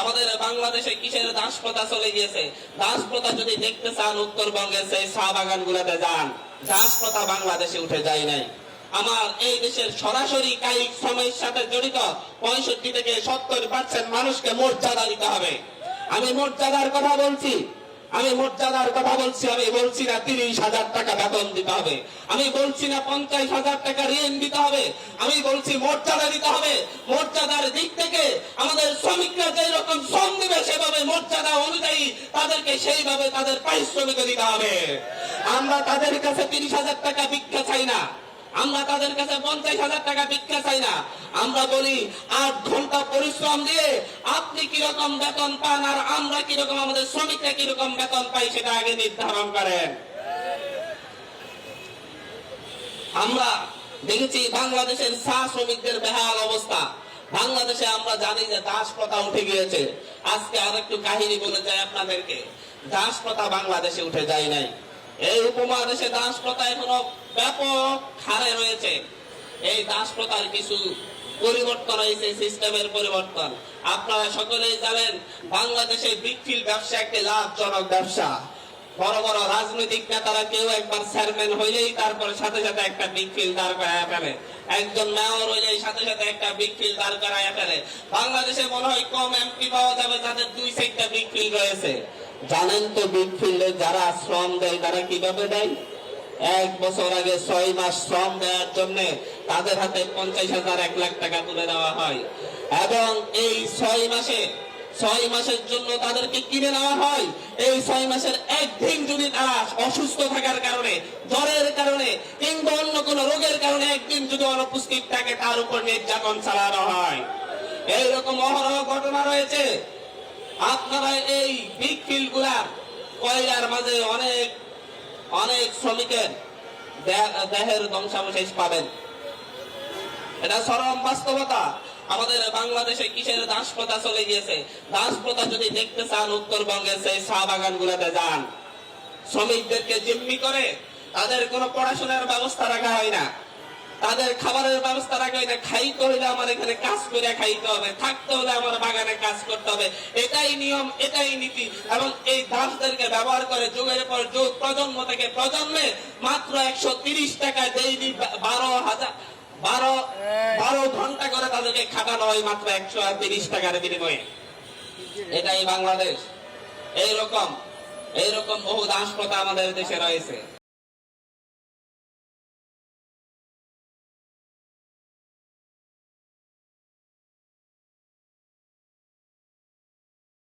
আমাদের বাংলাদেশে কিসের দাস প্রথা চলে গিয়েছে। দাস প্রথা যদি দেখতে চান উত্তরবঙ্গের সেই চা বাগান গুলাতে যান, দাস প্রথা বাংলাদেশে উঠে যায় নাই। আমার এই দেশের সরাসরি কায়িক শ্রমের সাথে জড়িত 65 থেকে 70% মানুষকে মর্যাদা দিতে হবে। আমি মর্যাদার কথা বলছি, আমি মর্যাদার কথা বলছি। আমি বলছি না 30,000 টাকা বেতন দিতে হবে, আমি বলছি না 50,000 টাকা ঋণ দিতে হবে, আমি বলছি মর্যাদা দিতে হবে। মর্যাদার দিক থেকে আমাদের শ্রমিকরা যে রকম শ্রম দিবে সেভাবে মর্যাদা অনুযায়ী তাদেরকে সেইভাবে তাদের পারিশ্রমিক দিতে হবে। আমরা তাদের কাছে 30,000 টাকা ভিক্ষা চাই না, আমরা তাদের কাছে 50,000 টাকা ভিক্ষা চাই না। আমরা বলি 8 ঘন্টা পরিশ্রম দিয়ে আপনি কিরকম বেতন পান আর আমরা কিরকম, আমাদের শ্রমিকরা কিরকম বেতন পাই সেটা আগে নির্ধারণ করেন। আমরা দেখেছি বাংলাদেশের চা শ্রমিকদের বেহাল অবস্থা। বাংলাদেশে আমরা জানি যে দাস প্রথা উঠে গিয়েছে। আজকে আর একটু কাহিনী বলে যায় আপনাদেরকে। দাস প্রথা বাংলাদেশে উঠে যায় নাই। এই উপমহাদেশে দাস প্রথা এখনো ব্যাপক হারে রয়েছে। এই দাস প্রথার কিছু পরিবর্তন হয়েছে, সিস্টেমের পরিবর্তন। আপনারা সকলেই জানেন বাংলাদেশে ব্রিকফিল্ড ব্যবসা একটি লাভজনক ব্যবসা। বড় বড় রাজনৈতিক নেতারা কেউ একবার চেয়ারম্যান হইলেই তারপরে সাথে সাথে একটা ব্রিকফিল্ড দাঁড় করায় ফেলে, একজন মেয়র হইলেই সাথে সাথে একটা ব্রিকফিল্ড দাঁড় করায় ফেলে। বাংলাদেশে মনে হয় কম এমপি পাওয়া যাবে যাদের 2-4টা ব্রিকফিল্ড রয়েছে। জানেন তো ব্রিকফিল্ডে যারা শ্রম দেয় তারা কিভাবে দেয়? 1 বছর আগে 6 মাস শ্রম দেওয়ার জন্য তাদের হাতে 50,000 1 লাখ টাকা তুলে দেওয়া হয় এবং এই 6 মাসের জন্য তাদেরকে কিনে নেওয়া হয়। এই 6 মাসের একদিন যদি তারা অসুস্থ থাকার কারণে, জ্বরের কারণে কিংবা অন্য কোনো রোগের কারণে একদিন যদি অনুপস্থিত থাকে তার উপর নির্যাতন চালানো হয়। এইরকম অহরহ ঘটনা রয়েছে। আপনারা এই ব্রিকফিল্ড গুলার কয়লার মাঝে অনেক অনেক শ্রমিকের দেহের ধ্বংসাবশেষ পাবেন। এটা চরম বাস্তবতা। আমাদের বাংলাদেশে কিসের দাস প্রথা চলে গিয়েছে। দাস প্রথা যদি দেখতে চান উত্তরবঙ্গের সেই চা বাগান গুলাতে যান। শ্রমিকদেরকে জিম্মি করে তাদের কোনো পড়াশোনার ব্যবস্থা রাখা হয় না, তাদের খাবারের ব্যবস্থা রাখা হয় না। খাইতে হলে আমার এখানে কাজ করে খাইতে হবে, থাকতে হলে আমার বাগানে কাজ করতে হবে, এটাই নিয়ম, এটাই নীতি। এবং এই দাসদেরকে ব্যবহার করে যুগের পর যুগ, প্রজন্ম থেকে প্রজন্মে মাত্র 130 টাকা ডেইলি 12 ঘন্টা করে তাদেরকে খাটানো হয় মাত্র 130 টাকার বিনিময়ে। এটাই বাংলাদেশ। এইরকম বহু দাস প্রথা আমাদের দেশে রয়েছে।